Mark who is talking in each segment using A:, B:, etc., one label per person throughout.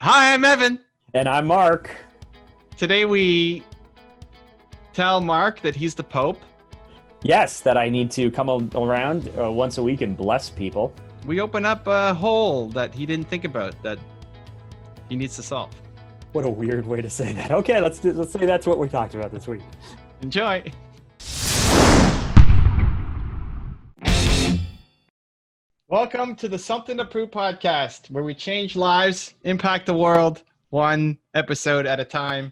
A: Hi, I'm Evan.
B: And I'm Mark.
A: Today we tell Mark that he's the Pope.
B: Yes, that I need to come around once a week and bless people.
A: We open up a hole that he didn't think about that he needs to solve.
B: What a weird way to say that. Okay, let's say that's what we talked about this week.
A: Enjoy. Welcome to the Something to Prove podcast, where we change lives, impact the world, one episode at a time.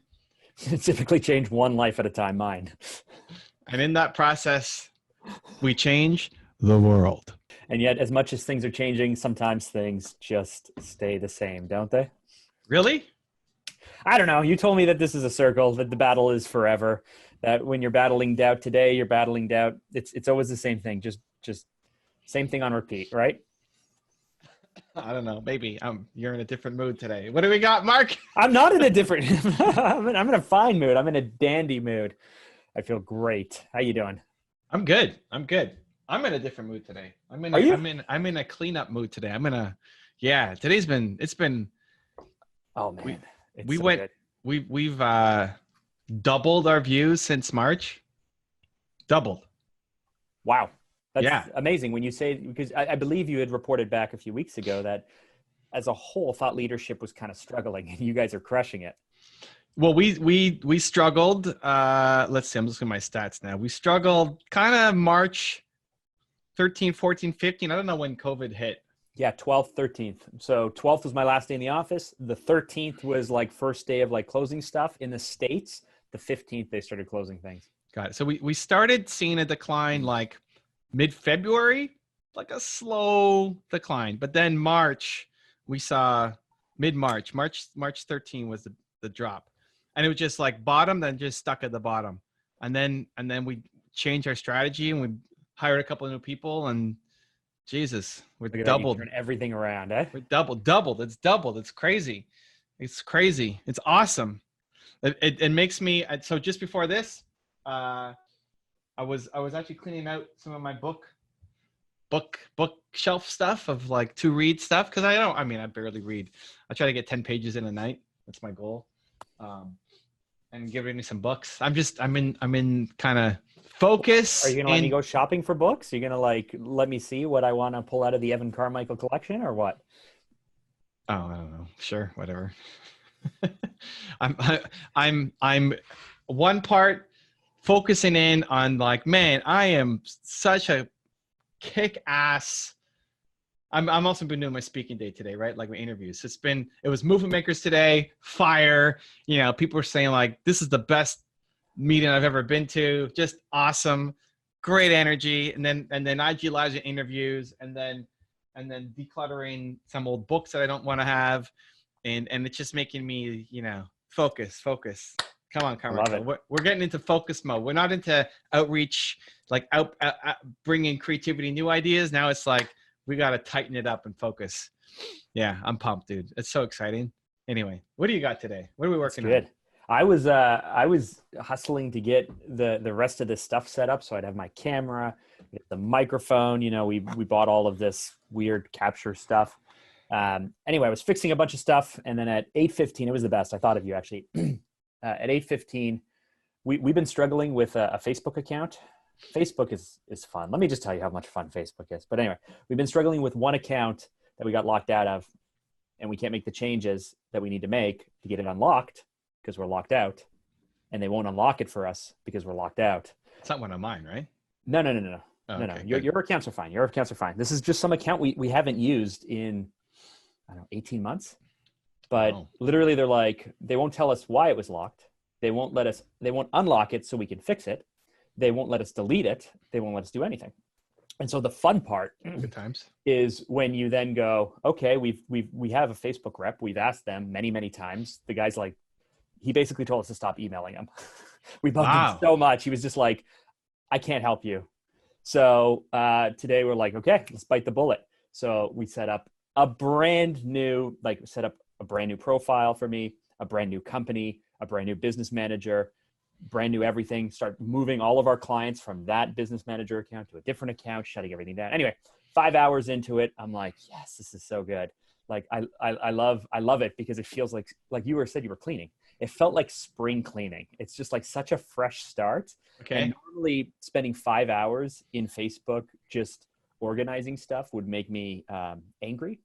B: Typically change one life at a time, mine.
A: And in that process, we change the world.
B: And yet, as much as things are changing, sometimes things just stay the same, don't they?
A: Really?
B: I don't know. You told me that this is a circle, that the battle is forever, that when you're battling doubt today, you're battling doubt. It's always the same thing, just same thing on repeat, right?
A: I don't know. Maybe you're in a different mood today. What do we got, Mark?
B: I'm not in a different. I'm in a fine mood. I'm in a dandy mood. I feel great. How you doing?
A: I'm good. I'm in a different mood today. I'm in a cleanup mood today. It's been.
B: Oh man,
A: we've doubled our views since March. Doubled.
B: Wow. That's amazing when you say, because I believe you had reported back a few weeks ago that as a whole thought leadership was kind of struggling and you guys are crushing it.
A: Well, we struggled. Let's see, I'm just looking at my stats now. We struggled kind of March 13, 14, 15. I don't know when COVID hit.
B: Yeah, 12th, 13th. So 12th was my last day in the office. The 13th was like first day of like closing stuff in the States. The 15th, they started closing things.
A: Got it. So we started seeing a decline like mid-February, like a slow decline. But then March, we saw mid-March, March 13 was the drop. And it was just like bottom, then just stuck at the bottom. And then we changed our strategy and we hired a couple of new people and Jesus, we're doubled.
B: Turn everything around, eh?
A: We're doubled. It's doubled. It's crazy. It's crazy. It's awesome. It makes me, so just before this, I was actually cleaning out some of my bookshelf stuff of like to read stuff because I barely read. I try to get 10 pages in a night. That's my goal. And giving me some books. I'm in kind of focus.
B: Are you gonna let me go shopping for books? Are you gonna like let me see what I want to pull out of the Evan Carmichael collection or what?
A: Oh, I don't know. Sure, whatever. I'm one part focusing in on like, man, I am such a kick-ass. I'm also been doing my speaking day today, right? Like my interviews. It was movement makers today, fire. You know, people were saying like, this is the best meeting I've ever been to. Just awesome, great energy. And then IG Lives and interviews, and then decluttering some old books that I don't want to have. And it's just making me, focus. Come on, Carmichael. We're getting into focus mode. We're not into outreach, like bringing creativity, new ideas. Now it's like we got to tighten it up and focus. Yeah, I'm pumped, dude. It's so exciting. Anyway, what do you got today? What are we working on?
B: I was hustling to get the rest of this stuff set up so I'd have my camera, the microphone. We bought all of this weird capture stuff. Anyway, I was fixing a bunch of stuff, and then at 8:15, it was the best. I thought of you actually. At 8:15, we've been struggling with a Facebook account. Facebook is fun. Let me just tell you how much fun Facebook is. But anyway, we've been struggling with one account that we got locked out of, and we can't make the changes that we need to make to get it unlocked because we're locked out, and they won't unlock it for us because we're locked out.
A: It's not one of mine, right?
B: No.
A: Oh,
B: no.
A: Okay,
B: Your accounts are fine. Your accounts are fine. This is just some account we haven't used in, 18 months. But literally they're like, they won't tell us why it was locked. They won't unlock it so we can fix it. They won't let us delete it. They won't let us do anything. And so the fun part
A: good times
B: is when you then go, okay, we have a Facebook rep. We've asked them many, many times. The guy's like, he basically told us to stop emailing him. We bugged him so much. He was just like, I can't help you. So today we're like, okay, let's bite the bullet. So we set up a brand new profile for me, a brand new company, a brand new business manager, brand new everything, start moving all of our clients from that business manager account to a different account, shutting everything down. Anyway, 5 hours into it, I'm like, yes, this is so good. Like I love it because it feels like you said you were cleaning. It felt like spring cleaning. It's just like such a fresh start.
A: Okay.
B: And normally spending 5 hours in Facebook just organizing stuff would make me angry.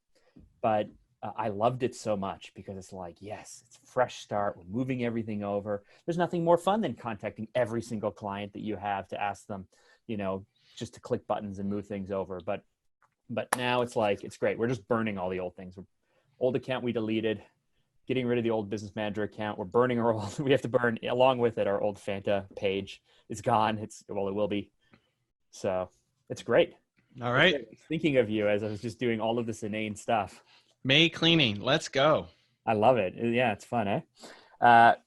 B: But I loved it so much because it's like, yes, it's a fresh start. We're moving everything over. There's nothing more fun than contacting every single client that you have to ask them, just to click buttons and move things over. But now it's like, it's great. We're just burning all the old things. Old account we deleted, getting rid of the old business manager account. We're burning we have to burn along with it. Our old Fanta page is gone. It will be. So it's great.
A: All right.
B: Thinking of you as I was just doing all of this inane stuff.
A: May cleaning. Let's go.
B: I love it. Yeah, it's fun, eh?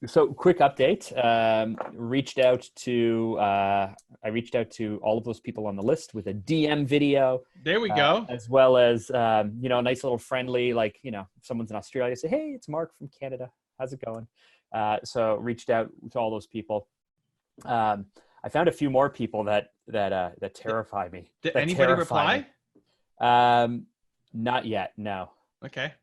B: So quick update. I reached out to all of those people on the list with a DM video.
A: There we go.
B: As well as, a nice little friendly, like, if someone's in Australia, say, hey, it's Mark from Canada. How's it going? So reached out to all those people. I found a few more people that terrify me.
A: Did anybody reply?
B: Not yet. No.
A: Okay.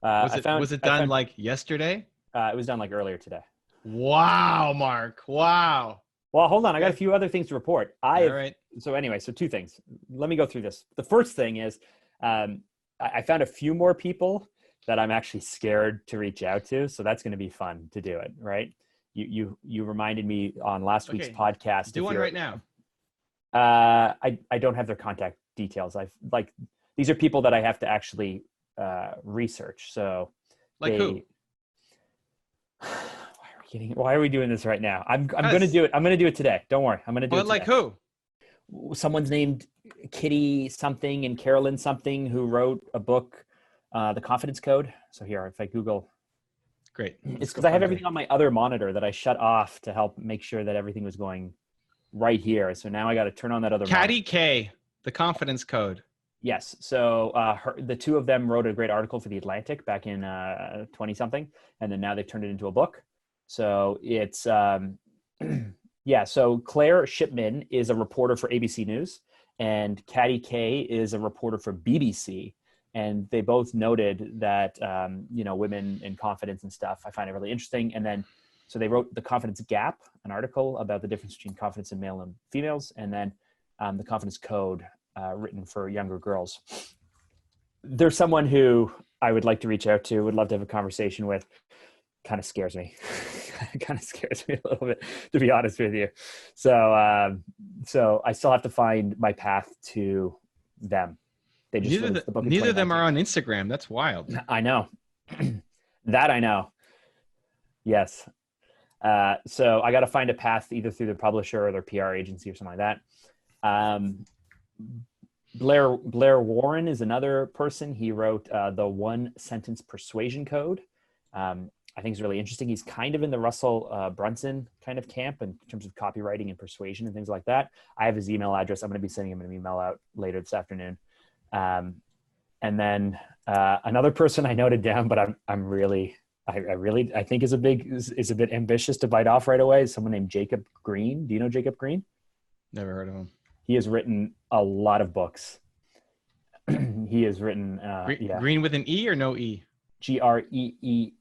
A: Was it done like yesterday?
B: It was done like earlier today.
A: Wow, Mark. Wow.
B: Well, hold on. I got a few other things to report.
A: All right.
B: So anyway, so 2 things. Let me go through this. The first thing is I found a few more people that I'm actually scared to reach out to. So that's going to be fun to do it, right? You reminded me on last week's podcast.
A: Do one right now.
B: I don't have their contact details. These are people that I have to actually research. So
A: who?
B: Why are we doing this right now? I'm going to do it. I'm going to do it today. Don't worry. I'm going to do it today.
A: Like who?
B: Someone's named Kitty something and Carolyn something who wrote a book, The Confidence Code. So here, if I Google.
A: Great.
B: It's because I have everything on my other monitor that I shut off to help make sure that everything was going right here. So now I got to turn on that other
A: Caddy K, The Confidence Code.
B: Yes. So the 2 of them wrote a great article for The Atlantic back in 20-something. And then now they've turned it into a book. So it's, so Claire Shipman is a reporter for ABC News and Caddy K is a reporter for BBC. And they both noted that, women in confidence and stuff, I find it really interesting. And then, so they wrote The Confidence Gap, an article about the difference between confidence in male and females. And then The Confidence Code, written for younger girls. There's someone who I would like to reach out to, would love to have a conversation with. Kind of scares me. Kind of scares me a little bit, to be honest with you. So, so I still have to find my path to them. They just
A: neither of them are on Instagram. That's wild.
B: I know. That I know. Yes. So I got to find a path either through their publisher or their PR agency or something like that. Blair Warren is another person. He wrote the 1-Sentence Persuasion Code. I think it's really interesting. He's kind of in the Russell Brunson kind of camp in terms of copywriting and persuasion and things like that. I have his email address. I'm going to be sending him an email out later this afternoon. And then another person I noted down, but I think is a bit ambitious to bite off right away, is someone named Jacob Green. Do you know Jacob Green?
A: Never heard of him.
B: He has written a lot of books. He has written
A: Green with an E or no E?
B: Green,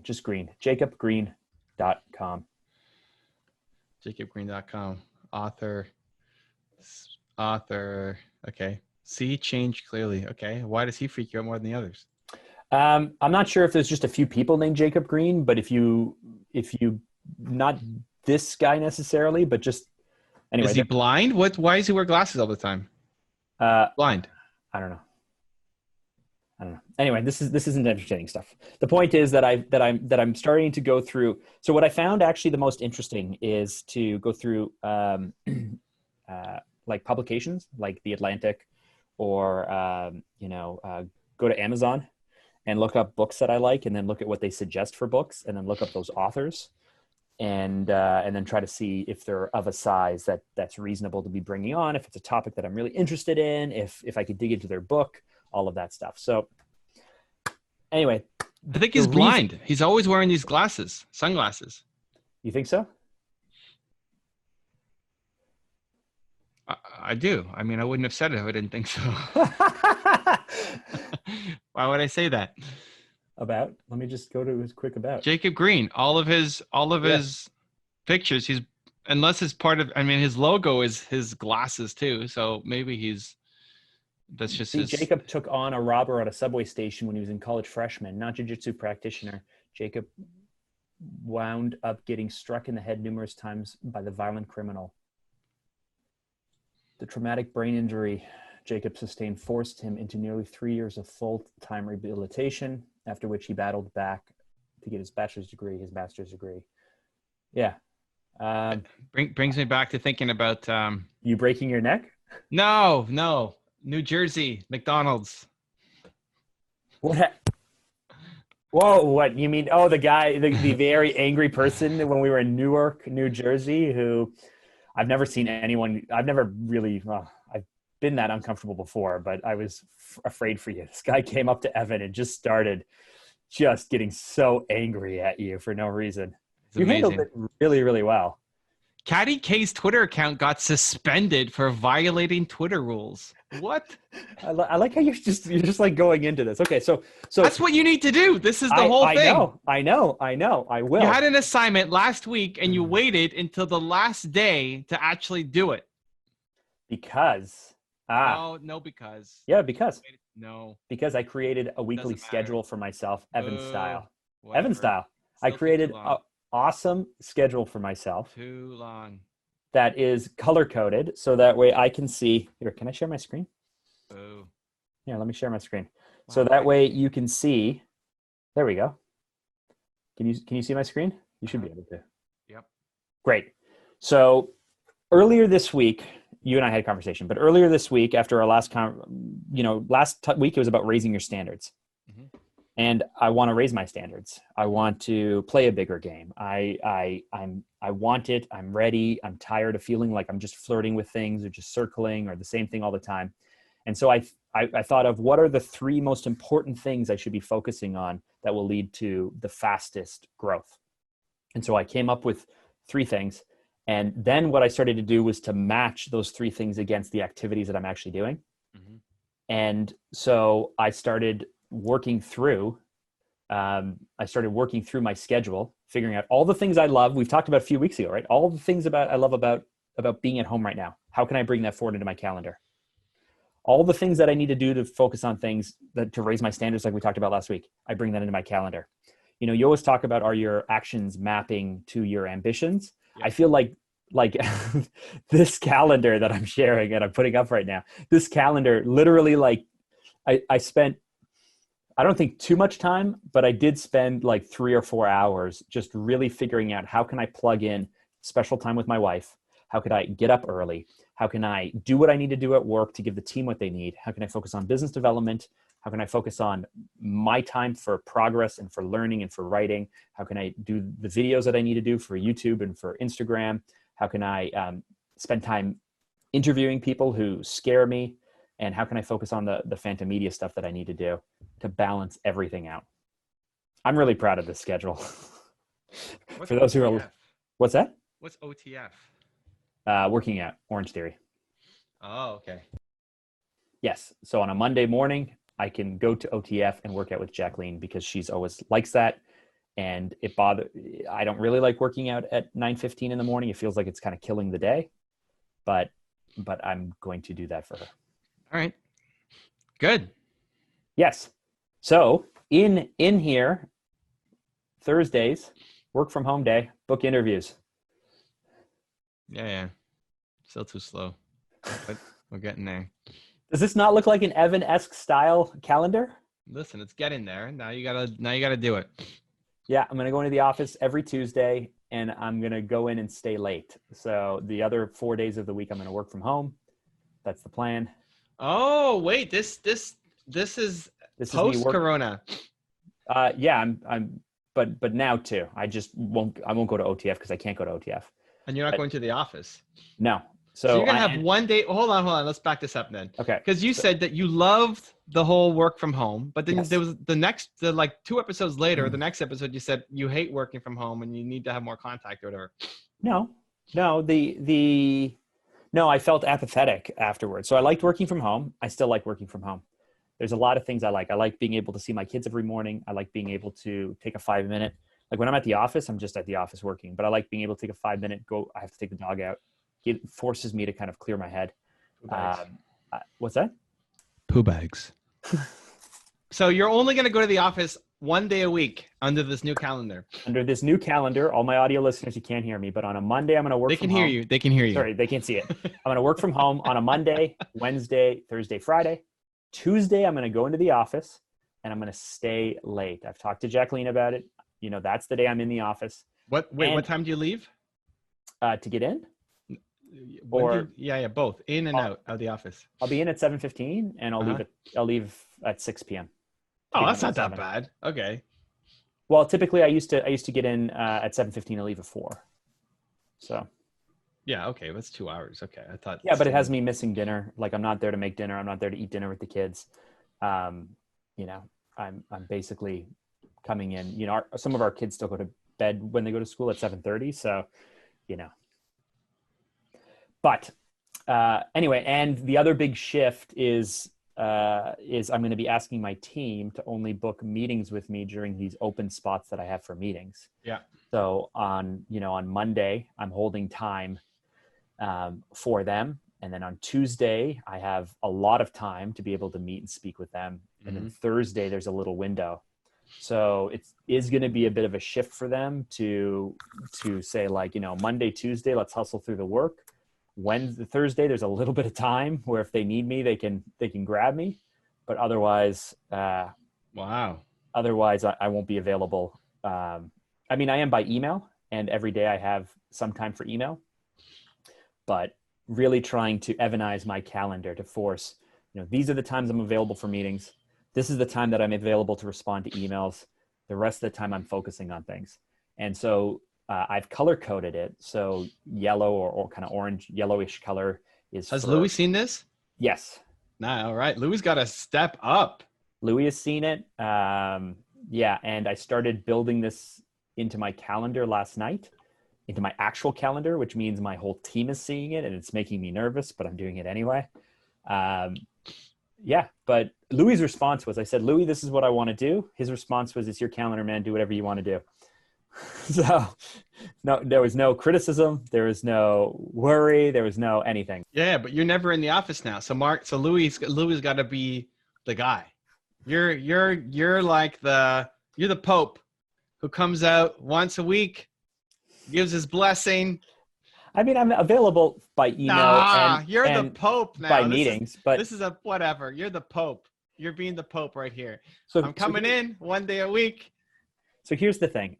B: just Green. JacobGreen.com.
A: JacobGreen.com. Author. Okay. See, change clearly. Okay. Why does he freak you out more than the others?
B: I'm not sure if there's just a few people named Jacob Green, but if you not this guy necessarily, but just anyway.
A: Is he blind? Why does he wear glasses all the time? Blind.
B: I don't know. Anyway, this isn't entertaining stuff. The point is that I'm starting to go through. So what I found actually the most interesting is to go through like publications like The Atlantic, or go to Amazon and look up books that I like, and then look at what they suggest for books, and then look up those authors, and then try to see if they're of a size that's reasonable to be bringing on, if it's a topic that I'm really interested in, if I could dig into their book, all of that stuff. So anyway,
A: I think he's blind. He's always wearing these sunglasses.
B: You think so?
A: I do. I mean, I wouldn't have said it if I didn't think so. Why would I say that?
B: About. Let me just go to his quick about.
A: Jacob Green, all of his pictures, he's unless it's part of. I mean, his logo is his glasses too. So maybe that's just
B: See,
A: his.
B: Jacob took on a robber at a subway station when he was in college freshman, not jiu-jitsu practitioner. Jacob wound up getting struck in the head numerous times by the violent criminal. The traumatic brain injury Jacob sustained forced him into nearly 3 years of full-time rehabilitation, after which he battled back to get his bachelor's degree, Yeah.
A: Brings me back to thinking about
B: you breaking your neck?
A: No, New Jersey, McDonald's.
B: What? Whoa, what you mean? Oh, the guy, the very angry person when we were in Newark, New Jersey, who I've never seen anyone, I've never really, I've been that uncomfortable before, but I was afraid for you. This guy came up to Evan and just started getting so angry at you for no reason. You handled it really, really well.
A: Caddy K's Twitter account got suspended for violating Twitter rules. What?
B: I like how you're just like going into this. Okay, so
A: that's what you need to do. This is the whole thing.
B: I know. I will.
A: You had an assignment last week and you waited until the last day to actually do it.
B: Because.
A: No, because.
B: Yeah, because.
A: No.
B: Because I created a weekly schedule for myself, Evan style.
A: Whatever.
B: Evan style. I created an awesome schedule for myself.
A: Too long.
B: That is color-coded, so that way I can see. Here, can I share my screen?
A: Oh.
B: Yeah, let me share my screen. Wow. So that way you can see. There we go. Can you see my screen? You should be able to.
A: Yep.
B: Great. So earlier this week, you and I had a conversation, but earlier this week, after our last week, it was about raising your standards. Mm-hmm. And I want to raise my standards. I want to play a bigger game. I want it. I'm ready. I'm tired of feeling like I'm just flirting with things or just circling or the same thing all the time. And so I thought of what are the 3 most important things I should be focusing on that will lead to the fastest growth. And so I came up with 3 things. And then what I started to do was to match those 3 things against the activities that I'm actually doing. Mm-hmm. And so I started working through my schedule, figuring out all the things I love. We've talked about a few weeks ago, right? All the things I love about being at home right now. How can I bring that forward into my calendar? All the things that I need to do to focus on things to raise my standards, like we talked about last week, I bring that into my calendar. You know, you always talk about, are your actions mapping to your ambitions? Yeah. I feel like this calendar that I'm sharing and I'm putting up right now, this calendar literally, like I spent, I don't think too much time, but I did spend like 3 or 4 hours just really figuring out how can I plug in special time with my wife? How could I get up early? How can I do what I need to do at work to give the team what they need? How can I focus on business development? How can I focus on my time for progress and for learning and for writing? How can I do the videos that I need to do for YouTube and for Instagram? How can I spend time interviewing people who scare me? And how can I focus on the phantom media stuff that I need to do to balance everything out? I'm really proud of this schedule. For those who are, what's that?
A: What's OTF?
B: Working out, Orange Theory.
A: Oh, okay.
B: Yes. So on a Monday morning, I can go to OTF and work out with Jacqueline because she's always likes that. And I don't really like working out at 9:15 in the morning. It feels like it's kind of killing the day, but I'm going to do that for her.
A: All right. Good.
B: Yes. So in here, Thursdays, work from home day, book interviews.
A: Yeah. Still too slow, but we're getting there.
B: Does this not look like an Evan-esque style calendar?
A: Listen, it's getting there. Now you gotta do it.
B: Yeah, I'm gonna go into the office every Tuesday, and I'm gonna go in and stay late. So the other 4 days of the week, I'm gonna work from home. That's the plan.
A: Oh wait, this is post Corona.
B: Yeah, but now too. I won't go to OTF because I can't go to OTF.
A: And you're not going to the office? No.
B: So
A: you're going to have one day. Hold on. Let's back this up then.
B: Okay.
A: Because you said that you loved the whole work from home, but then there was the like 2 episodes later, the next episode, you said you hate working from home and you need to have more contact or whatever.
B: No, I felt apathetic afterwards. So I liked working from home. I still like working from home. there's a lot of things I like. I like being able to see my kids every morning. I like being able to take a 5 minute, like when I'm at the office, I'm just at the office working, but I like being able to take a 5 minute go. I have to take the dog out. It forces me to kind of clear my head. What's that?
A: Poo bags. So you're only going to go to the office one day a week under this new calendar.
B: Under this new calendar, all my audio listeners, you can't hear me, but on a Monday, I'm going to work from home.
A: They can hear you. They can hear you.
B: Sorry, they can't see it. I'm going to work from home on a Monday, Wednesday, Thursday, Friday. Tuesday, I'm going to go into the office and I'm going to stay late. I've talked to Jacqueline about it. You know, that's the day I'm in the office.
A: What time do you leave?
B: To get in?
A: Both in and out of the office.
B: I'll be in at 7:15 and I'll leave at 6 p.m.
A: Oh, that's not that bad. Okay.
B: Well, typically I used to get in at 7:15 and leave at 4. So.
A: Yeah. Okay. That's 2 hours. Okay. I thought.
B: Yeah, but it has me missing dinner. Like I'm not there to make dinner. I'm not there to eat dinner with the kids. You know, I'm basically coming in. You know, some of our kids still go to bed when they go to school at 7:30. So, you know. But anyway, and the other big shift is I'm going to be asking my team to only book meetings with me during these open spots that I have for meetings.
A: Yeah.
B: So on Monday, I'm holding time for them. And then on Tuesday, I have a lot of time to be able to meet and speak with them. And then Thursday, there's a little window. So it is going to be a bit of a shift for them to say like, you know, Monday, Tuesday, let's hustle through the work. Wednesday, Thursday, there's a little bit of time where if they need me, they can grab me. But otherwise, Otherwise, I won't be available. I mean, I am by email, and every day I have some time for email. But really trying to Evanize my calendar to force, you know, these are the times I'm available for meetings. This is the time that I'm available to respond to emails. The rest of the time I'm focusing on things. And so I've color coded it. So yellow or kind of orange, yellowish color is.
A: Has Louis seen this?
B: Yes.
A: Nah, all right. Louis got to step up.
B: Louis has seen it. Yeah. And I started building this into my calendar last night, into my actual calendar, which means my whole team is seeing it and it's making me nervous, but I'm doing it anyway. Yeah. But Louis' response was, I said, Louis, this is what I want to do. His response was, it's your calendar, man. Do whatever you want to do. So no, there was no criticism. There was no worry. There was no anything.
A: Yeah, but you're never in the office now. So Louis got to be the guy. You're like you're the Pope who comes out once a week, gives his blessing.
B: I mean, I'm available by email.
A: You're the Pope now.
B: By meetings, but
A: this is a whatever. You're the Pope. You're being the Pope right here. So I'm coming in one day a week.
B: So here's the thing.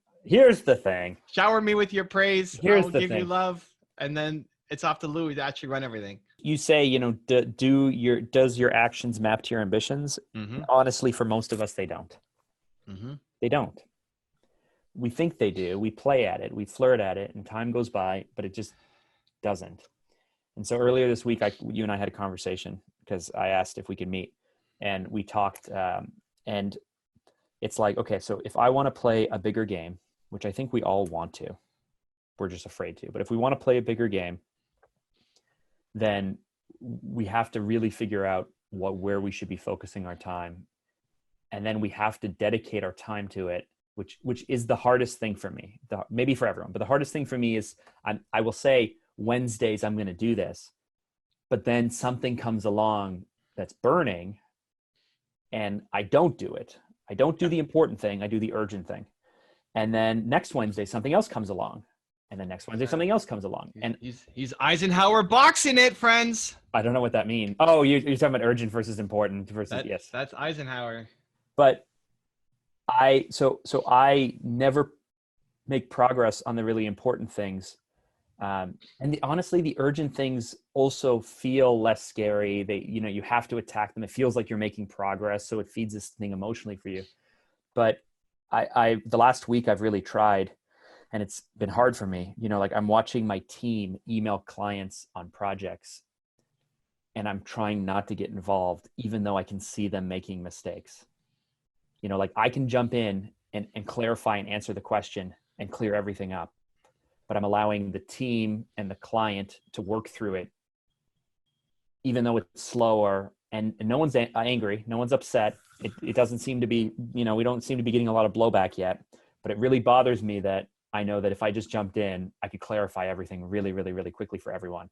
A: Shower me with your praise.
B: Here's
A: I'll give you love, and then it's off to Louis to actually run everything.
B: You say, you know, does your actions map to your ambitions? Mm-hmm. Honestly, for most of us, they don't. Mm-hmm. They don't. We think they do. We play at it. We flirt at it, and time goes by, but it just doesn't. And so earlier this week, you and I had a conversation because I asked if we could meet, and we talked. And it's like, okay, so if I want to play a bigger game, which I think we all want to, we're just afraid to. But if we want to play a bigger game, then we have to really figure out where we should be focusing our time. And then we have to dedicate our time to it, which is the hardest thing for me, maybe for everyone. But the hardest thing for me is I will say Wednesdays, I'm going to do this. But then something comes along that's burning and I don't do it. I don't do the important thing. I do the urgent thing. And then next Wednesday, something else comes along. And then next Wednesday, something else comes along. And
A: he's Eisenhower boxing it, friends.
B: I don't know what that means. Oh, you're talking about urgent versus important versus yes.
A: That's Eisenhower.
B: But I never make progress on the really important things. Honestly, the urgent things also feel less scary. You have to attack them. It feels like you're making progress. So it feeds this thing emotionally for you. But the last week I've really tried, and it's been hard for me. You know, like I'm watching my team email clients on projects and I'm trying not to get involved, even though I can see them making mistakes. You know, like I can jump in and clarify and answer the question and clear everything up, but I'm allowing the team and the client to work through it, even though it's slower and no one's angry. No one's upset. It doesn't seem to be, we don't seem to be getting a lot of blowback yet, but it really bothers me that I know that if I just jumped in, I could clarify everything really, really, really quickly for everyone.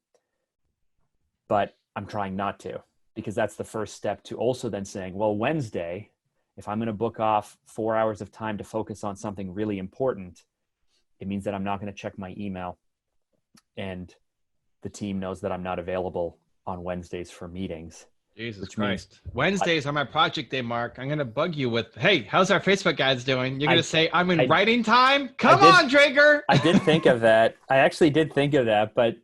B: But I'm trying not to, because that's the first step to also then saying, well, Wednesday, if I'm going to book off 4 hours of time to focus on something really important, it means that I'm not going to check my email, and the team knows that I'm not available on Wednesdays for meetings.
A: Jesus Christ. Wednesdays are my project day, Mark. I'm going to bug you with, hey, how's our Facebook ads doing? You're going to say, I'm in writing time? Come on, Drager.
B: I did think of that. I actually did think of that, but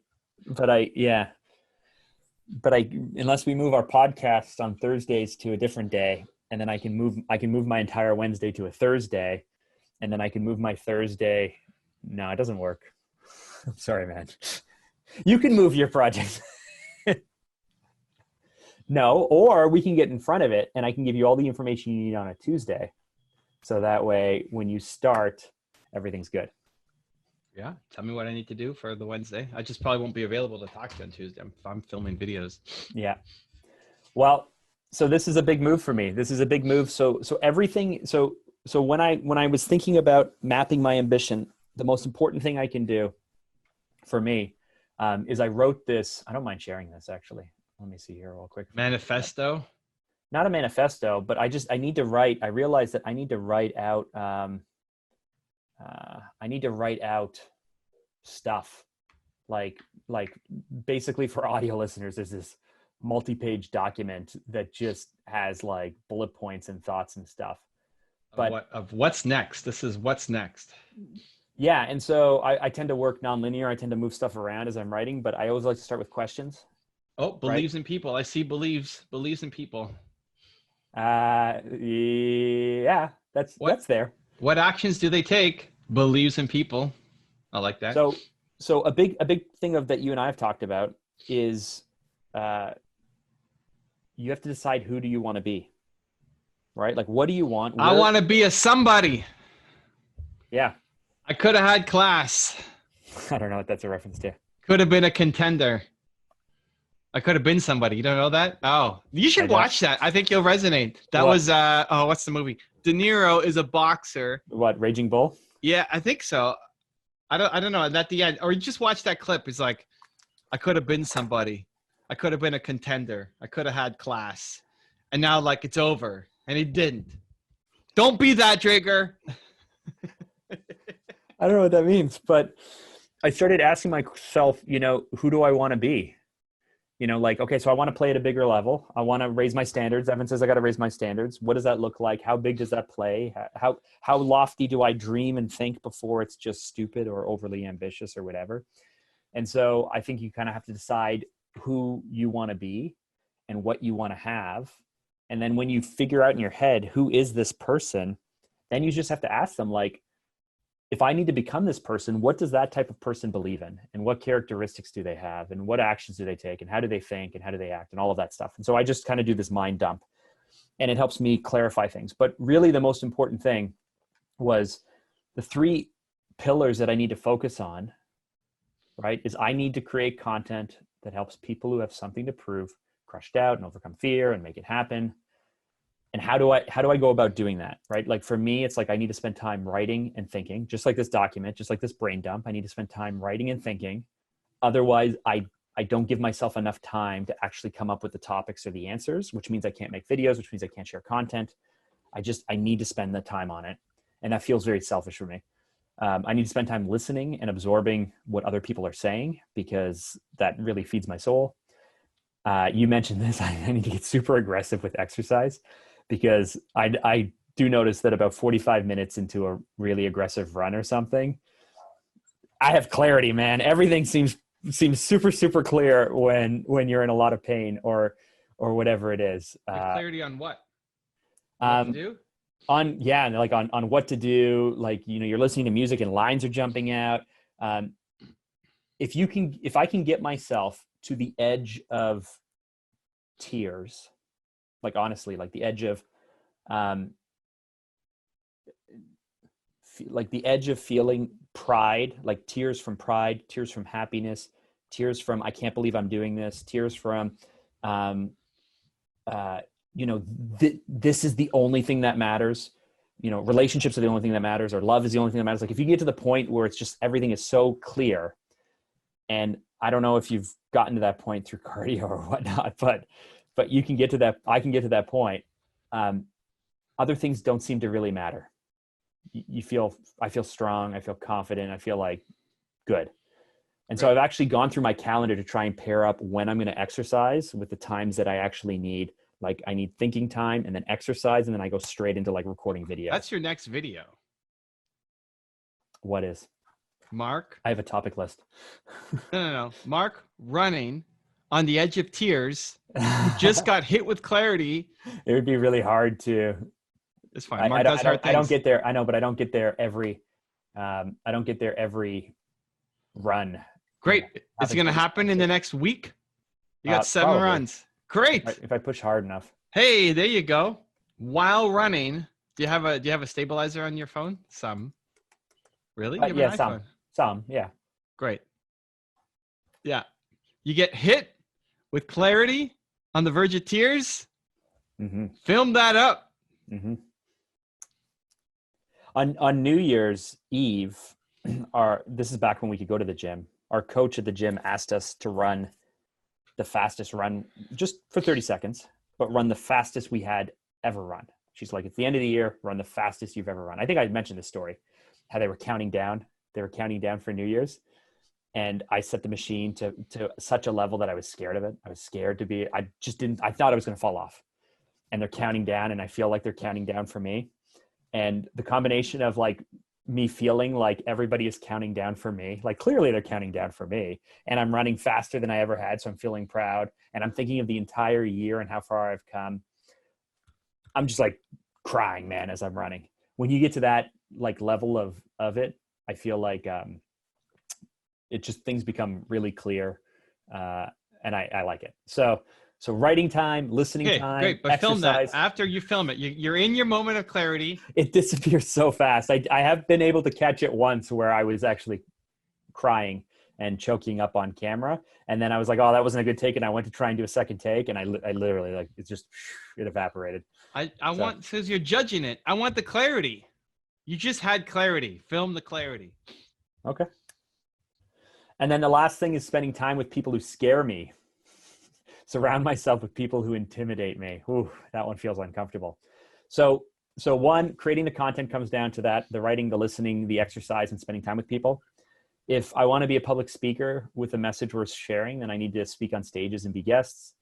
B: unless we move our podcast on Thursdays to a different day, and then I can move my entire Wednesday to a Thursday, and then I can move my Thursday. No, it doesn't work. I'm sorry, man. You can move your project. No, or we can get in front of it and I can give you all the information you need on a Tuesday. So that way, when you start, everything's good.
A: Yeah. Tell me what I need to do for the Wednesday. I just probably won't be available to talk to you on Tuesday. I'm filming videos.
B: Yeah. Well, so this is a big move for me. This is a big move. So everything. So when I was thinking about mapping my ambition, the most important thing I can do for me is I wrote this. I don't mind sharing this actually. Let me see here real quick.
A: Manifesto?
B: Not a manifesto, but I need to write. I realized that I need to write out. I need to write out stuff like basically for audio listeners, there's this multi-page document that just has like bullet points and thoughts and stuff. But
A: of what's next? This is what's next.
B: Yeah. And so I tend to work nonlinear. I tend to move stuff around as I'm writing, but I always like to start with questions.
A: Oh, believes in people. I see believes in people.
B: Yeah, that's there.
A: What actions do they take? Believes in people. I like that.
B: So a big thing that you and I have talked about is you have to decide who do you want to be, right? Like, what do you want?
A: I want to be a somebody.
B: Yeah.
A: I could have had class.
B: I don't know what that's a reference to.
A: Could have been a contender. I could have been somebody. You don't know that? Oh, you should watch that. I think you'll resonate. That was, what's the movie? De Niro is a boxer.
B: What, Raging Bull?
A: Yeah, I think so. I don't know. And at the end, or you just watch that clip. It's like, I could have been somebody. I could have been a contender. I could have had class. And now, like, it's over. And he didn't. Don't be that, Drager.
B: I don't know what that means, but I started asking myself, who do I want to be? Like, okay, so I want to play at a bigger level. I want to raise my standards. Evan says I got to raise my standards. What does that look like? How big does that play? How lofty do I dream and think before it's just stupid or overly ambitious or whatever? And so I think you kind of have to decide who you want to be and what you want to have. And then when you figure out in your head, who is this person, then you just have to ask them, like, if I need to become this person, what does that type of person believe in? And what characteristics do they have? And what actions do they take? And how do they think? And how do they act? And all of that stuff. And so I just kind of do this mind dump. And it helps me clarify things. But really the most important thing was the 3 pillars that I need to focus on, right? Is I need to create content that helps people who have something to prove crush doubt and overcome fear and make it happen. And how do I go about doing that, right? Like for me, it's like I need to spend time writing and thinking, just like this document, just like this brain dump. I need to spend time writing and thinking. Otherwise, I don't give myself enough time to actually come up with the topics or the answers, which means I can't make videos, which means I can't share content. I need to spend the time on it. And that feels very selfish for me. I need to spend time listening and absorbing what other people are saying, because that really feeds my soul. You mentioned this. I need to get super aggressive with exercise, because I do notice that about 45 minutes into a really aggressive run or something, I have clarity, man. Everything seems super, super clear when you're in a lot of pain or whatever it is.
A: Clarity on what? What to do?
B: On what to do. Like, you're listening to music and lines are jumping out. If I can get myself to the edge of tears, like honestly, like the edge of, like the edge of feeling pride, like tears from pride, tears from happiness, tears from, I can't believe I'm doing this, tears from, you know, this is the only thing that matters. You know, relationships are the only thing that matters, or love is the only thing that matters. Like if you get to the point where it's just everything is so clear, and I don't know if you've gotten to that point through cardio or whatnot, but you can get to that. I can get to that point. Other things don't seem to really matter. I feel strong. I feel confident. I feel like good. And so I've actually gone through my calendar to try and pair up when I'm going to exercise with the times that I actually need. Like I need thinking time and then exercise, and then I go straight into like recording video.
A: That's your next video.
B: What is?
A: Mark?
B: I have a topic list.
A: No. Mark running on the edge of tears. You just got hit with clarity.
B: It would be really hard to.
A: It's fine. Mark does hard things.
B: I don't get there. I know, but I don't get there every. I don't get there every run.
A: Great. It's going to happen in the next week. You got 7 runs. Great.
B: If I push hard enough.
A: Hey, there you go. While running, do you have a stabilizer on your phone? Some. Really?
B: Yeah, some. Yeah.
A: Great. Yeah. You get hit with clarity on the verge of tears.
B: Mm-hmm.
A: Film that up.
B: Mm-hmm. On New Year's Eve, this is back when we could go to the gym. Our coach at the gym asked us to run the fastest run just for 30 seconds, but run the fastest we had ever run. She's like, it's the end of the year, run the fastest you've ever run. I think I mentioned this story, how they were counting down. They were counting down for New Year's. And I set the machine to such a level that I was scared of it. I was scared to be, I thought I was going to fall off. And they're counting down, and I feel like they're counting down for me. And the combination of like me feeling like everybody is counting down for me, like clearly they're counting down for me, and I'm running faster than I ever had. So I'm feeling proud, and I'm thinking of the entire year and how far I've come. I'm just like crying, man, as I'm running. When you get to that like level of it, I feel like it just, things become really clear, and I like it. So writing time, listening time,
A: great, but
B: exercise.
A: film that. After you film it, you're in your moment of clarity.
B: It disappears so fast. I have been able to catch it once where I was actually crying and choking up on camera. And then I was like, oh, that wasn't a good take. And I went to try and do a second take, and I literally, like, it evaporated.
A: I want, because you're judging it. I want the clarity. You just had clarity. Film the clarity.
B: Okay. And then the last thing is spending time with people who scare me. Surround myself with people who intimidate me. Ooh, that one feels uncomfortable. So one, creating the content comes down to that, the writing, the listening, the exercise, and spending time with people. If I want to be a public speaker with a message worth sharing, then I need to speak on stages and be guests.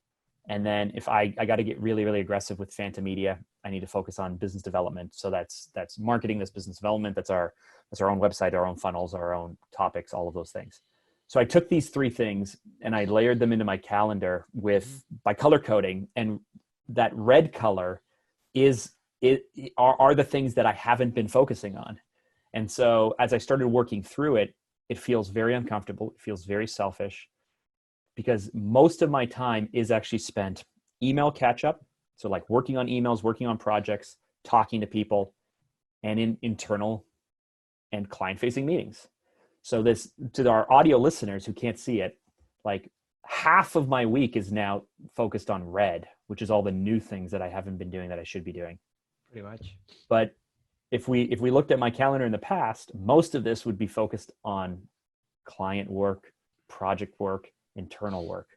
B: And then if I got to get really, really aggressive with Phantom Media, I need to focus on business development. So that's marketing, that's business development, that's our own website, our own funnels, our own topics, all of those things. So I took these 3 things and I layered them into my calendar by color coding, and that red color are the things that I haven't been focusing on. And so as I started working through it, it feels very uncomfortable. It feels very selfish, because most of my time is actually spent email catch up. So like working on emails, working on projects, talking to people, and in internal and client facing meetings. So this, to our audio listeners who can't see it, like half of my week is now focused on red, which is all the new things that I haven't been doing that I should be doing.
A: Pretty much.
B: But if we looked at my calendar in the past, most of this would be focused on client work, project work, internal work.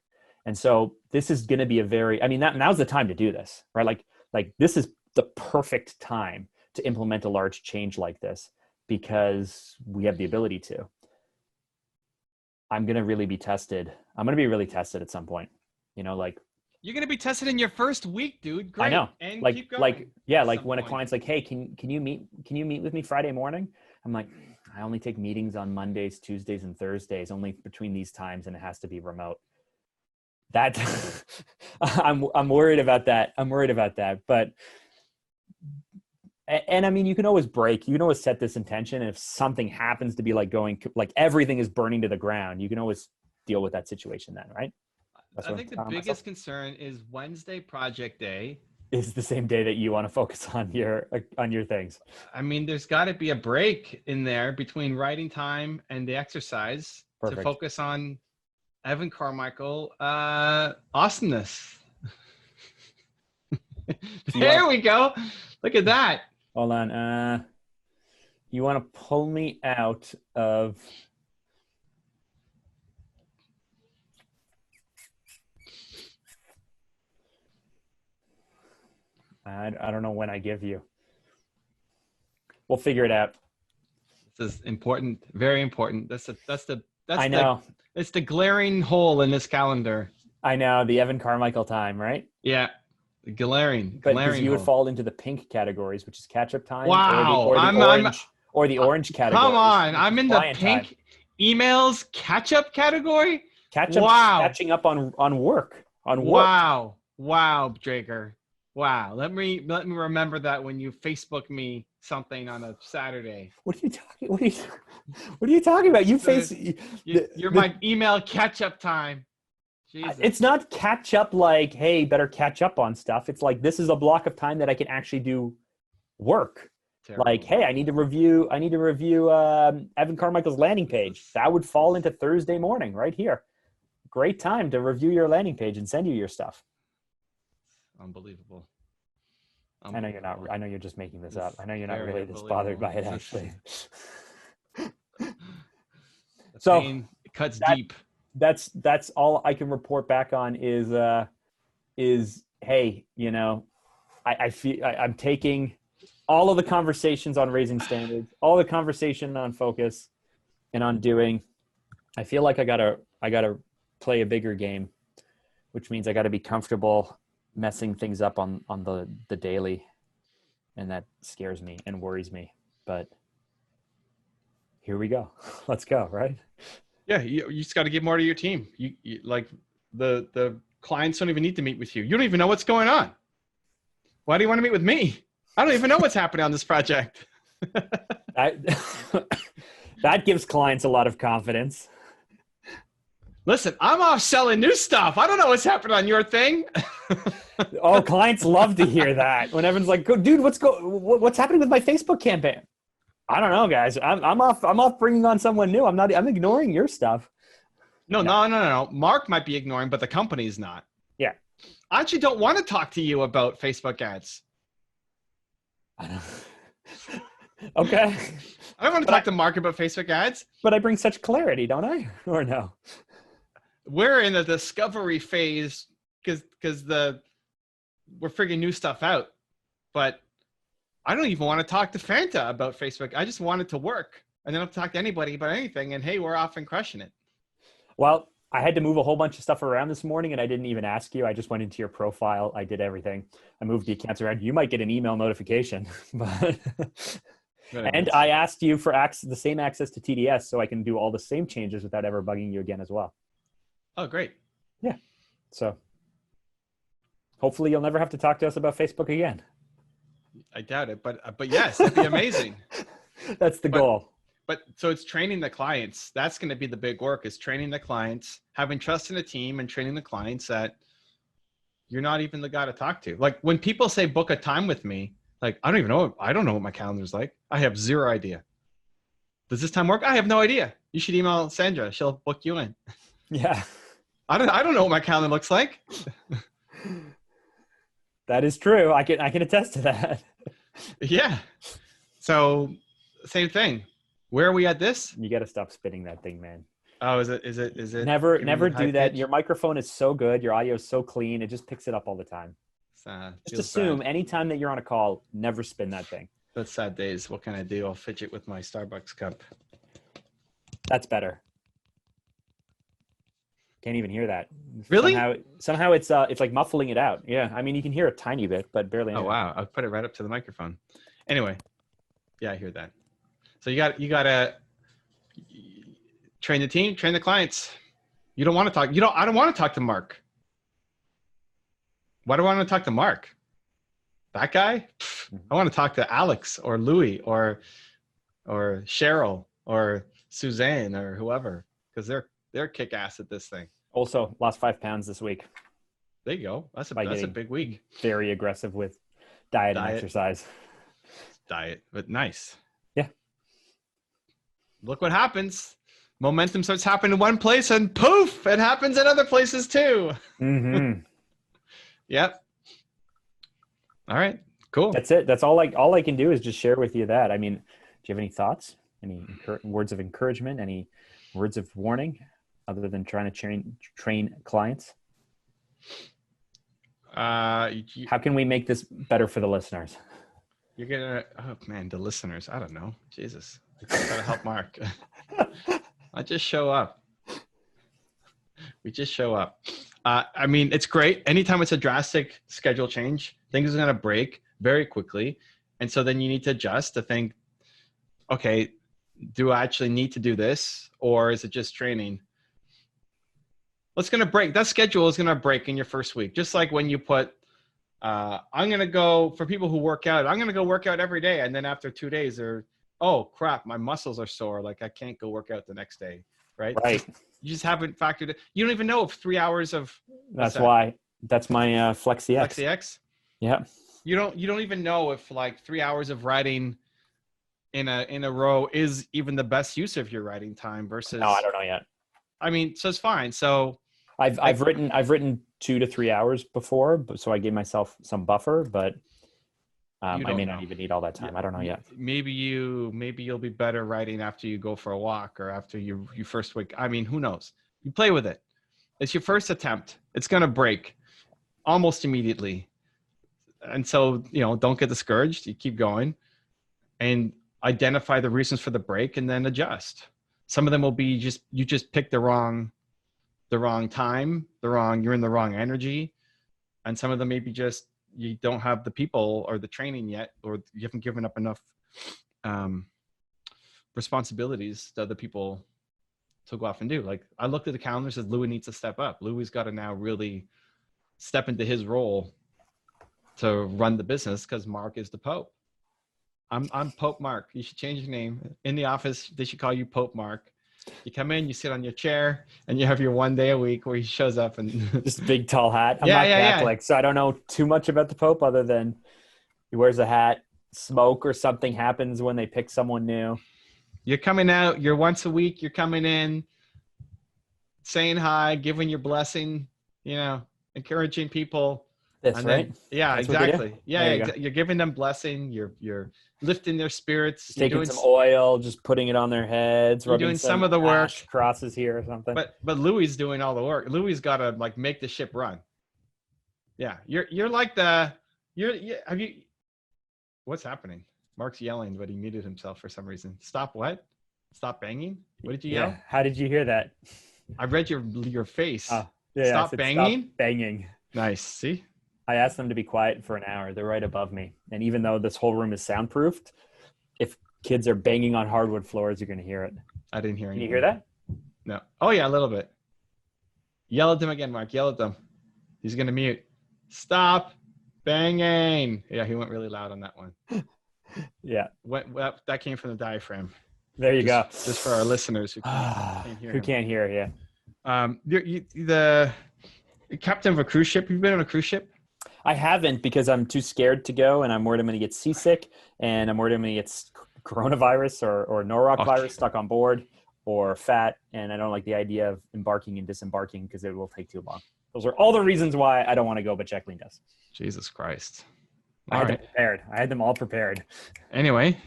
B: And so this is going to be now's the time to do this, right? Like this is the perfect time to implement a large change like this, because we have the ability to. I'm going to really be tested. I'm going to be really tested at some point, like.
A: You're going to be tested in your first week, dude. Great.
B: I know.
A: And
B: like,
A: keep going.
B: When a client's like, hey, can you meet with me Friday morning? I'm like, I only take meetings on Mondays, Tuesdays, and Thursdays, only between these times, and it has to be remote. That I'm worried about that. But, and I mean, you can always break, you can always set this intention. And if something happens to be like everything is burning to the ground, you can always deal with that situation then, right?
A: I think the biggest concern is Wednesday project day
B: is the same day that you want to focus on your things.
A: I mean, there's got to be a break in there between writing time and the exercise. Perfect. To focus on Evan Carmichael awesomeness. There we go. Look at that.
B: Hold on. You want to pull me out of... I don't know when I give you. We'll figure it out.
A: This is important. Very important.
B: I know.
A: It's the glaring hole in this calendar.
B: I know, the Evan Carmichael time, right?
A: Yeah. Glaring.
B: But
A: glaring
B: you would
A: hole.
B: fall into the pink categories, which is catch-up time.
A: Wow.
B: Or the orange category.
A: Come on. I'm in the pink
B: time.
A: emails catch-up category?
B: Catching up on work.
A: Wow, Drager. Wow. Let me remember that when you Facebook me something on a Saturday.
B: What are you talking about?
A: You're my email catch-up time. Jesus.
B: It's not catch up like, hey, better catch up on stuff. It's like, this is a block of time that I can actually do work. Terrible. Like, hey, I need to review Evan Carmichael's landing page. That would fall into Thursday morning right here. Great time to review your landing page and send you your stuff.
A: Unbelievable.
B: I know you're not. I know you're just making this up. I know you're not really this bothered by it, actually.
A: So pain cuts deep.
B: That's all I can report back on is hey, I feel I'm taking all of the conversations on raising standards, all the conversation on focus and on doing. I feel like I gotta play a bigger game, which means I gotta be comfortable messing things up on the daily, and that scares me and worries me. But here we go. Let's go, right?
A: Yeah, you just got to give more to your team. You like the clients don't even need to meet with you. You don't even know what's going on. Why do you want to meet with me? I don't even know what's happening on this project.
B: That gives clients a lot of confidence.
A: Listen, I'm off selling new stuff. I don't know what's happening on your thing.
B: Oh, clients love to hear that. When Evan's like, dude, what's happening with my Facebook campaign? I don't know, guys. I'm off bringing on someone new. I'm ignoring your stuff.
A: No. Mark might be ignoring, but the company's not.
B: Yeah.
A: I actually don't want to talk to you about Facebook ads.
B: Okay.
A: I don't want to talk to Mark about Facebook ads.
B: But I bring such clarity, don't I? Or no?
A: We're in the discovery phase because we're figuring new stuff out. But I don't even want to talk to Fanta about Facebook. I just want it to work. And then I'll talk to anybody about anything. And hey, we're off and crushing it.
B: Well, I had to move a whole bunch of stuff around this morning, and I didn't even ask you. I just went into your profile. I did everything. I moved the accounts around. You might get an email notification. But and I asked you for the same access to TDS so I can do all the same changes without ever bugging you again as well.
A: Oh, great.
B: Yeah. So hopefully you'll never have to talk to us about Facebook again.
A: I doubt it, but yes, that'd be amazing.
B: That's the goal.
A: But so it's training the clients. That's going to be the big work, is training the clients, having trust in the team, and training the clients that you're not even the guy to talk to. Like when people say book a time with me, like I don't know what my calendar's like. I have zero idea. Does this time work? I have no idea. You should email Sandra. She'll book you in.
B: Yeah.
A: I don't know what my calendar looks like.
B: That is true. I can attest to that.
A: Yeah. So same thing. Where are we at this?
B: You got to stop spinning that thing, man.
A: Oh, is it?
B: Never do that. Pitch? Your microphone is so good. Your audio is so clean. It just picks it up all the time. Just assume anytime that you're on a call, never spin that thing.
A: That's sad days. What can I do? I'll fidget with my Starbucks cup.
B: That's better. Can't even hear that.
A: Really?
B: Somehow it's like muffling it out. Yeah. I mean, you can hear a tiny bit, but barely.
A: Oh, wow. I'll put it right up to the microphone. Anyway. Yeah, I hear that. So you got to train the team, train the clients. You don't want to talk. I don't want to talk to Mark. Why do I want to talk to Mark? That guy? I want to talk to Alex or Louis or Cheryl or Suzanne or whoever, because they're kick ass at this thing.
B: Also, lost 5 pounds this week.
A: There you go. That's a big week.
B: Very aggressive with diet and exercise.
A: Diet, but nice.
B: Yeah.
A: Look what happens. Momentum starts happening in one place and poof, it happens in other places too.
B: Mm-hmm.
A: Yep. All right. Cool.
B: That's it. That's all I can do is just share with you that. I mean, do you have any thoughts? Any words of encouragement? Any words of warning other than trying to train clients? How can we make this better for the listeners?
A: You're gonna, oh man, the listeners. I don't know. Jesus, I gotta help Mark. I just show up. We just show up. I mean, it's great. Anytime it's a drastic schedule change, things are gonna break very quickly, and so then you need to adjust to think, okay, do I actually need to do this, or is it just training? What's gonna break? That schedule is gonna break in your first week, just like when you put. I'm going to go for people who work out. I'm going to go work out every day. And then after 2 days oh crap, my muscles are sore. Like I can't go work out the next day. Right.
B: Right.
A: You just haven't factored it. You don't even know if 3 hours of,
B: that's my Flexi X.
A: Flexi X.
B: Yeah.
A: You don't even know if like 3 hours of riding in a row is even the best use of your riding time versus.
B: No, I don't know yet.
A: I mean, so it's fine. So
B: I've written 2 to 3 hours before, so I gave myself some buffer, but I may not even need all that time. Yeah. I don't know yet. Maybe
A: you'll be better riding after you go for a walk or after you first week. I mean, who knows? You play with it. It's your first attempt. It's going to break almost immediately. And so, don't get discouraged. You keep going and identify the reasons for the break and then adjust. Some of them will be you just picked the wrong time, you're in the wrong energy. And some of them maybe just, you don't have the people or the training yet, or you haven't given up enough responsibilities to other people to go off and do. Like I looked at the calendar and said, Louis needs to step up. Louis got to now really step into his role to run the business because Mark is the Pope. I'm Pope Mark. You should change your name. In the office, they should call you Pope Mark. You come in, you sit on your chair, and you have your 1 day a week where he shows up and
B: just a big tall hat. I'm not Catholic, so I don't know too much about the Pope other than he wears a hat, smoke or something happens when they pick someone new.
A: You're coming out, you're once a week, you're coming in, saying hi, giving your blessing, encouraging people.
B: That's right.
A: Yeah, that's exactly. Yeah, you're giving them blessing. You're lifting their spirits.
B: Just taking some oil, just putting it on their heads.
A: You're doing some of the work.
B: Crosses here or something.
A: But Louis is doing all the work. Louis got to like make the ship run. Yeah, you're like what's happening? Mark's yelling, but he muted himself for some reason. Stop what? Stop banging? What did you yell?
B: How did you hear that?
A: I read your face.
B: Stop banging.
A: Stop banging. Nice. See.
B: I asked them to be quiet for an hour. They're right above me. And even though this whole room is soundproofed, if kids are banging on hardwood floors, you're going to hear it.
A: I didn't hear anything.
B: Can you hear that?
A: No. Oh, yeah, a little bit. Yell at them again, Mark. Yell at them. He's going to mute. Stop banging. Yeah, he went really loud on that one.
B: Yeah.
A: That came from the diaphragm.
B: There you go.
A: Just for our listeners who can't hear.
B: Who can't hear, yeah.
A: The captain of a cruise ship. You've been on a cruise ship?
B: I haven't because I'm too scared to go, and I'm worried I'm going to get seasick, and I'm worried I'm going to get coronavirus or norovirus stuck on board, or fat, and I don't like the idea of embarking and disembarking because it will take too long. Those are all the reasons why I don't want to go, but Jacqueline does.
A: Jesus Christ.
B: I had them prepared. I had them all prepared.
A: Anyway,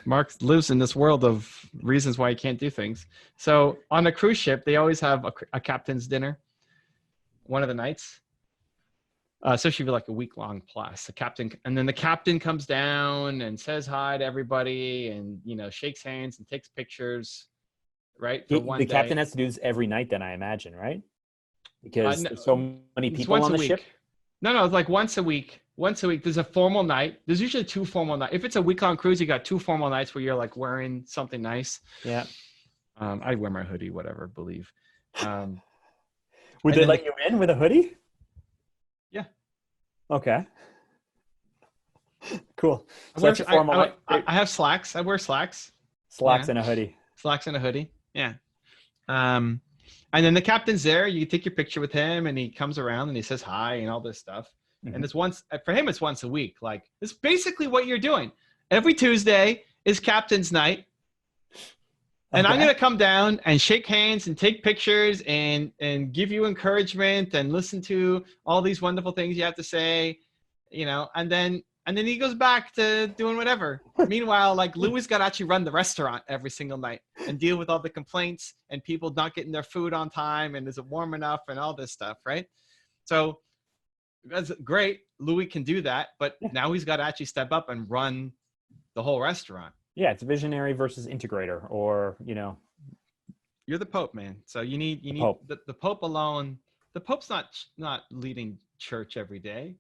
A: Mark lives in this world of reasons why he can't do things. So on a cruise ship, they always have a captain's dinner one of the nights. So she'd be like a week long plus. And then the captain comes down and says hi to everybody and, shakes hands and takes pictures, right?
B: The captain has to do this every night then, I imagine, right? Because there's so many people on the ship.
A: No, it's like once a week. Once a week, there's a formal night. There's usually 2 formal nights. If it's a week-long cruise, you got 2 formal nights where you're like wearing something nice.
B: Yeah.
A: I wear my hoodie, whatever, believe.
B: Would they let you in with a hoodie?
A: Yeah.
B: Okay. Cool.
A: So I have slacks. I wear slacks.
B: Slacks and a hoodie.
A: Slacks and a hoodie. Yeah. And then the captain's there. You take your picture with him, and he comes around and he says hi and all this stuff. Mm-hmm. And it's for him, it's once a week. Like it's basically what you're doing. Every Tuesday is captain's night. And I'm going to come down and shake hands and take pictures and give you encouragement and listen to all these wonderful things you have to say. and then he goes back to doing whatever. Meanwhile, like Louis got to actually run the restaurant every single night and deal with all the complaints and people not getting their food on time and is it warm enough and all this stuff, right? So that's great. Louis can do that, but now he's got to actually step up and run the whole restaurant.
B: Yeah, it's visionary versus integrator, or
A: You're the Pope, man. So you need
B: Pope.
A: The Pope alone. The Pope's not leading church every day.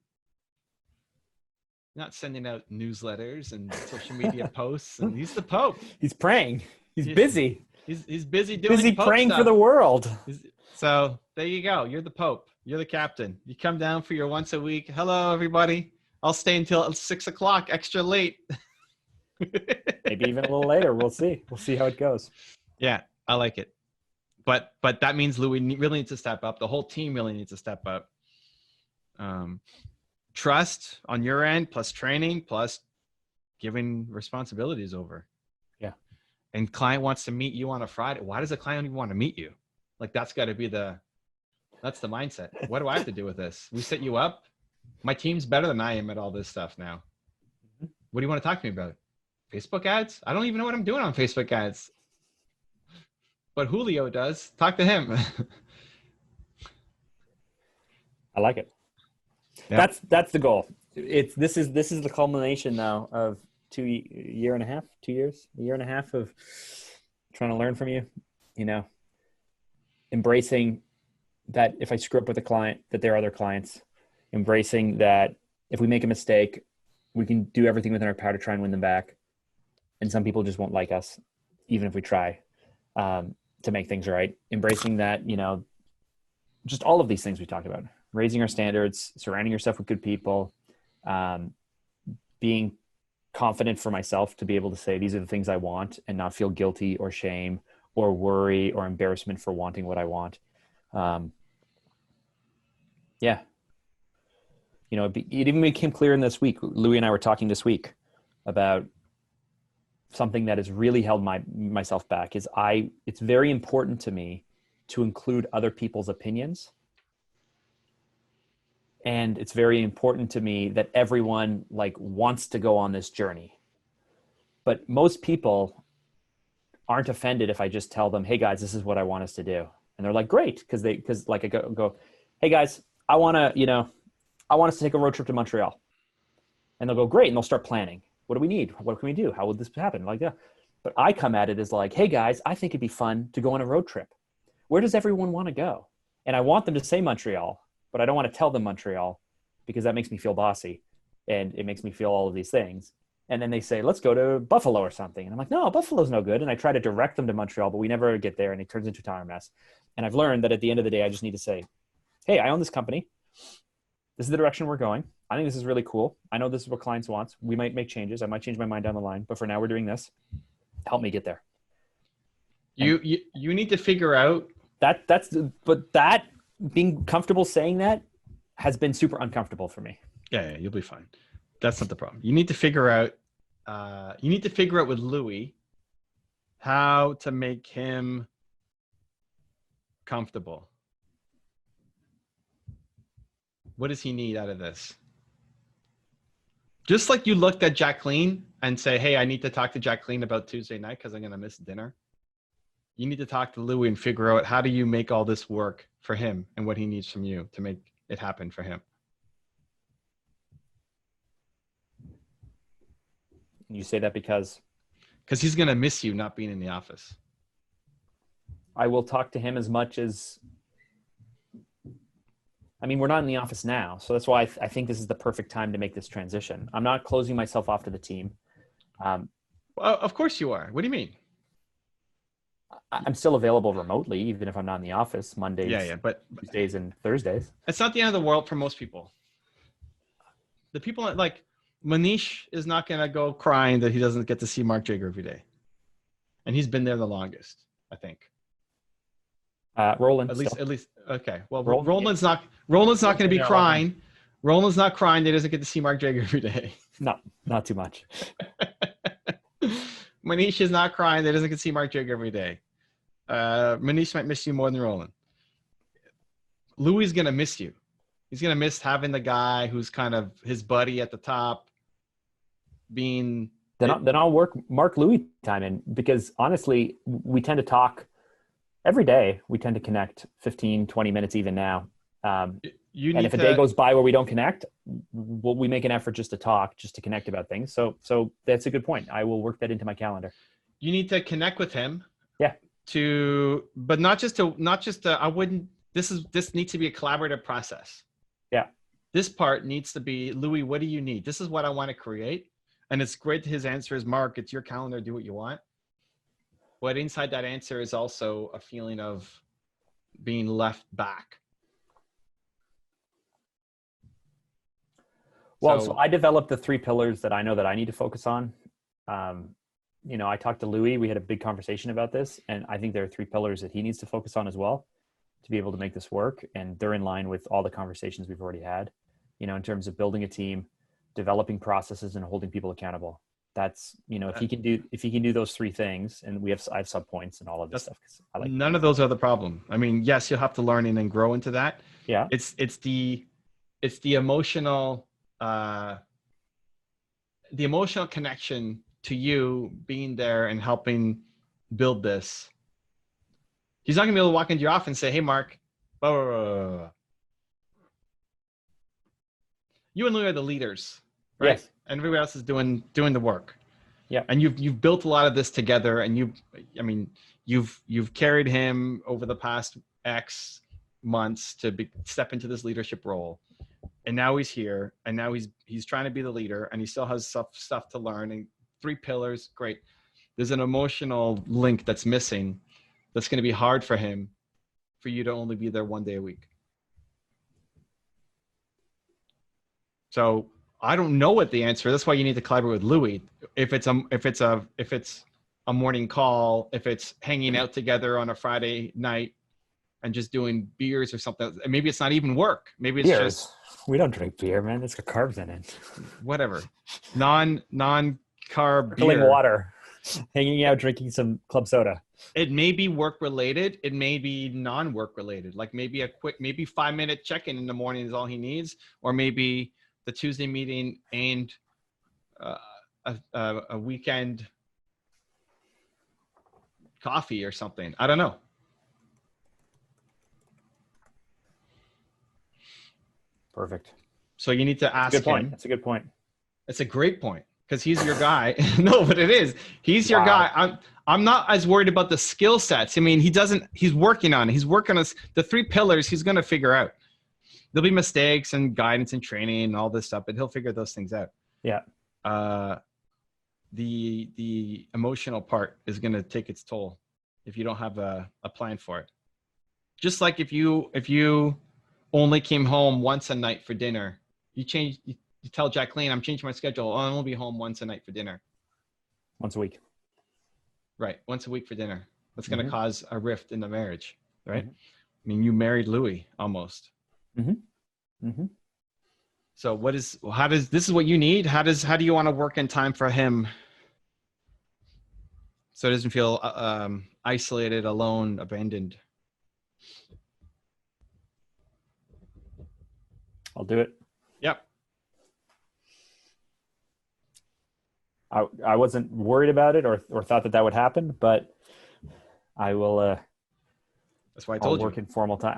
A: Not sending out newsletters and social media posts, and he's the Pope.
B: He's praying. He's busy.
A: He's busy doing
B: busy
A: Pope
B: praying
A: stuff.
B: for the world.
A: So there you go. You're the Pope. You're the captain. You come down for your once a week. Hello, everybody. I'll stay until 6 o'clock, extra late.
B: Maybe even a little later. We'll see. We'll see how it goes.
A: Yeah, I like it. But that means Louis really needs to step up. The whole team really needs to step up. Trust on your end, plus training, plus giving responsibilities over.
B: Yeah.
A: And client wants to meet you on a Friday. Why does a client even want to meet you? Like that's got to be that's the mindset. What do I have to do with this? We set you up. My team's better than I am at all this stuff now. What do you want to talk to me about? Facebook ads? I don't even know what I'm doing on Facebook ads. But Julio does. Talk to him.
B: I like it. Yeah. That's the goal. This is the culmination now of a year and a half of trying to learn from you, embracing that if I screw up with a client, that there are other clients, embracing that if we make a mistake, we can do everything within our power to try and win them back. And some people just won't like us, even if we try to make things right. Embracing that, just all of these things we talked about. Raising our standards, surrounding yourself with good people, being confident for myself to be able to say, these are the things I want and not feel guilty or shame or worry or embarrassment for wanting what I want. Yeah. It even became clear in this week, Louis and I were talking this week about something that has really held myself back is it's very important to me to include other people's opinions. And it's very important to me that everyone wants to go on this journey. But most people aren't offended if I just tell them, hey guys, this is what I want us to do. And they're like, great. Cause I go, hey guys, I want us to take a road trip to Montreal. And they'll go, great. And they'll start planning. What do we need? What can we do? How would this happen? Like that. But I come at it as like, hey guys, I think it'd be fun to go on a road trip. Where does everyone want to go? And I want them to say Montreal, but I don't want to tell them Montreal because that makes me feel bossy and it makes me feel all of these things. And then they say, let's go to Buffalo or something. And I'm like, no, Buffalo's no good. And I try to direct them to Montreal, but we never get there and it turns into a tire mess. And I've learned that at the end of the day, I just need to say, hey, I own this company. This is the direction we're going. I think this is really cool. I know this is what clients want. We might make changes. I might change my mind down the line, but for now we're doing this. Help me get there.
A: You need to figure out
B: but being comfortable saying that has been super uncomfortable for me.
A: Yeah, you'll be fine. That's not the problem. You need to figure out with Louis how to make him comfortable. What does he need out of this? Just like you looked at Jacqueline and say, hey, I need to talk to Jacqueline about Tuesday night because I'm going to miss dinner. You need to talk to Louis and figure out how do you make all this work for him and what he needs from you to make it happen for him.
B: You say that because
A: he's going to miss you not being in the office.
B: I will talk to him as much as, we're not in the office now. So that's why I think this is the perfect time to make this transition. I'm not closing myself off to the team.
A: Well, of course you are. What do you mean?
B: I'm still available remotely, even if I'm not in the office Mondays,
A: but
B: Tuesdays and Thursdays.
A: It's not the end of the world for most people. The people like Manish is not going to go crying that he doesn't get to see Mark Drager every day. And he's been there the longest, I think.
B: Roland.
A: At least. Okay. Well, Roland's not going to be crying. Roland's not crying that he doesn't get to see Mark Drager every day.
B: No, not too much.
A: Manish is not crying that he doesn't get to see Mark Drager every day. Manish might miss you more than Roland. Louis is going to miss you. He's going to miss having the guy who's kind of his buddy at the top being.
B: Then I'll work Mark Louis time in, because honestly, we tend to talk every day. We tend to connect 15, 20 minutes even now. And if a day goes by where we don't connect, we make an effort just to talk, just to connect about things. So that's a good point. I will work that into my calendar.
A: You need to connect with him.
B: Yeah.
A: But not just I wouldn't, this needs to be a collaborative process.
B: Yeah.
A: This part needs to be, Louis, what do you need? This is what I want to create. And it's great. His answer is, Mark, it's your calendar. Do what you want. But inside that answer is also a feeling of being left back.
B: Well, so I developed the 3 pillars that I know that I need to focus on. I talked to Louis. We had a big conversation about this. And I think there are 3 pillars that he needs to focus on as well to be able to make this work. And they're in line with all the conversations we've already had, in terms of building a team, developing processes, and holding people accountable. That's, if he can do those 3 things, and I have sub points and all of this stuff.
A: None of those are the problem. I mean, yes, you'll have to learn and then grow into that.
B: Yeah.
A: It's the emotional, the emotional connection to you being there and helping build this. He's not gonna be able to walk into your office and say, hey, Mark, blah, blah, blah, blah. You and Louis are the leaders, right?
B: Yes.
A: And everybody else is doing the work.
B: Yeah.
A: And you've built a lot of this together, and you've carried him over the past X months to step into this leadership role. And now he's here, and now he's trying to be the leader, and he still has stuff to learn. And 3 pillars, great. There's an emotional link that's missing. That's going to be hard for him, for you to only be there 1 day a week. So I don't know what the answer is. That's why you need to collaborate with Louis. If it's a morning call, if it's hanging out together on a Friday night and just doing beers or something, maybe it's not even work. Maybe it's just,
B: we don't drink beer, man. It's got carbs in it.
A: Whatever. Non-carb
B: Filling
A: beer.
B: water, hanging out, drinking some club soda.
A: It may be work related. It may be non-work related. Like maybe a quick, 5-minute check-in in the morning is all he needs. Or maybe the Tuesday meeting and a weekend coffee or something. I don't know.
B: Perfect.
A: So you need to ask him.
B: That's a good point.
A: It's a great point, because he's your guy. No, but it is. He's your guy. I'm not as worried about the skill sets. I mean, he's working on it. He's working on the 3 pillars he's going to figure out. There'll be mistakes and guidance and training and all this stuff, but he'll figure those things out.
B: Yeah.
A: The emotional part is going to take its toll if you don't have a plan for it. Just like if you only came home once a night for dinner, you tell Jacqueline, I'm changing my schedule. I'm only be home once a night for dinner.
B: Once a week.
A: Right. Once a week for dinner. That's going to cause a rift in the marriage, right?
B: Mm-hmm.
A: I mean, you married Louis almost.
B: Mm-hmm. Mm-hmm.
A: So this is what you need? How do you want to work in time for him so he doesn't feel isolated, alone, abandoned?
B: I'll do it.
A: Yep.
B: I wasn't worried about it or thought that would happen, but I will.
A: That's why I told you.
B: I'll work in formal time.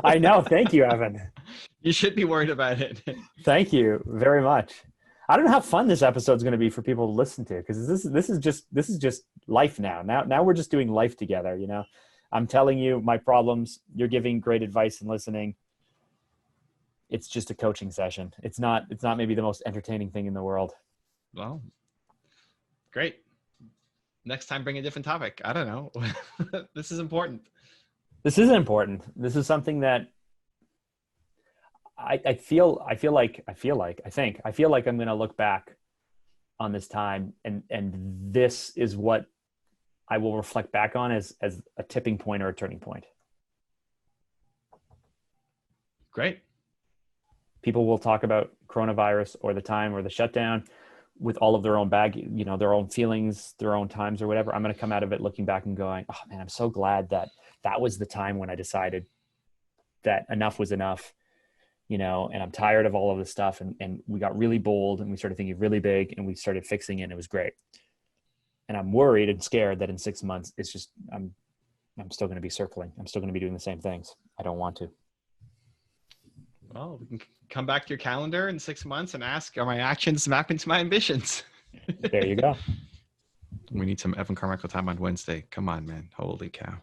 B: I know. Thank you, Evan.
A: You should be worried about it.
B: Thank you very much. I don't know how fun this episode is going to be for people to listen to, because this is just life now. Now we're just doing life together. I'm telling you my problems. You're giving great advice and listening. It's just a coaching session. It's not maybe the most entertaining thing in the world.
A: Well, great. Next time, bring a different topic. I don't know. This is important.
B: This is important. This is something that I feel like I'm going to look back on this time, and this is what I will reflect back on as a tipping point or a turning point.
A: Great.
B: People will talk about coronavirus or the time or the shutdown with all of their own their own feelings, their own times or whatever. I'm going to come out of it looking back and going, oh man, I'm so glad that was the time when I decided that enough was enough. you know, and I'm tired of all of this stuff. And we got really bold and we started thinking really big and we started fixing it and it was great. And I'm worried and scared that in 6 months, it's just, I'm still going to be circling. I'm still going to be doing the same things. I don't want to.
A: Well, we can come back to your calendar in 6 months and ask, are my actions mapping to my ambitions?
B: There you go.
A: We need some Evan Carmichael time on Wednesday. Come on, man. Holy cow.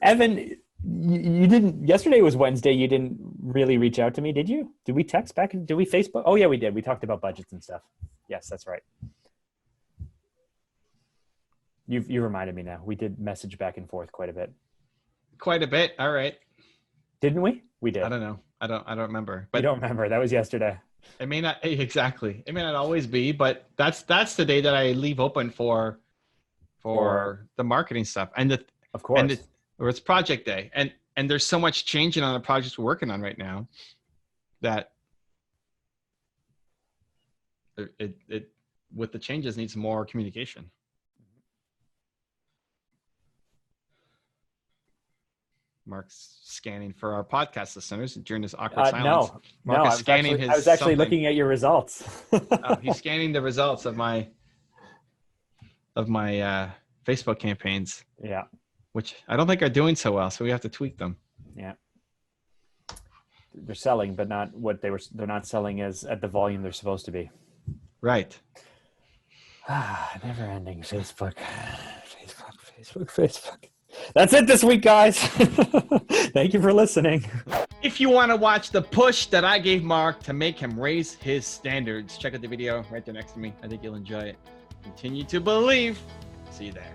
B: Evan, you didn't, yesterday was Wednesday. You didn't really reach out to me, did you? Did we text back? Did we Facebook? Oh yeah, we did. We talked about budgets and stuff. Yes, that's right. You reminded me now. We did message back and forth quite a bit.
A: Quite a bit. All right.
B: Didn't we? We did.
A: I don't know. I don't remember. But
B: you don't remember. That was yesterday.
A: It may not exactly. It may not always be, but that's the day that I leave open for the marketing stuff. And
B: of course.
A: Or it's project day. And there's so much changing on the projects we're working on right now that it with the changes needs more communication. Mark's scanning for our podcast listeners during this awkward silence.
B: No, I was actually looking at your results.
A: He's scanning the results of my Facebook campaigns.
B: Yeah.
A: Which I don't think are doing so well, so we have to tweak them.
B: Yeah. They're selling, but not what they're not selling as at the volume they're supposed to be.
A: Right.
B: Never ending Facebook. That's it this week, guys. Thank you for listening.
A: If you want to watch the push that I gave Mark to make him raise his standards, check out the video right there next to me. I think you'll enjoy it. Continue to believe. See you there.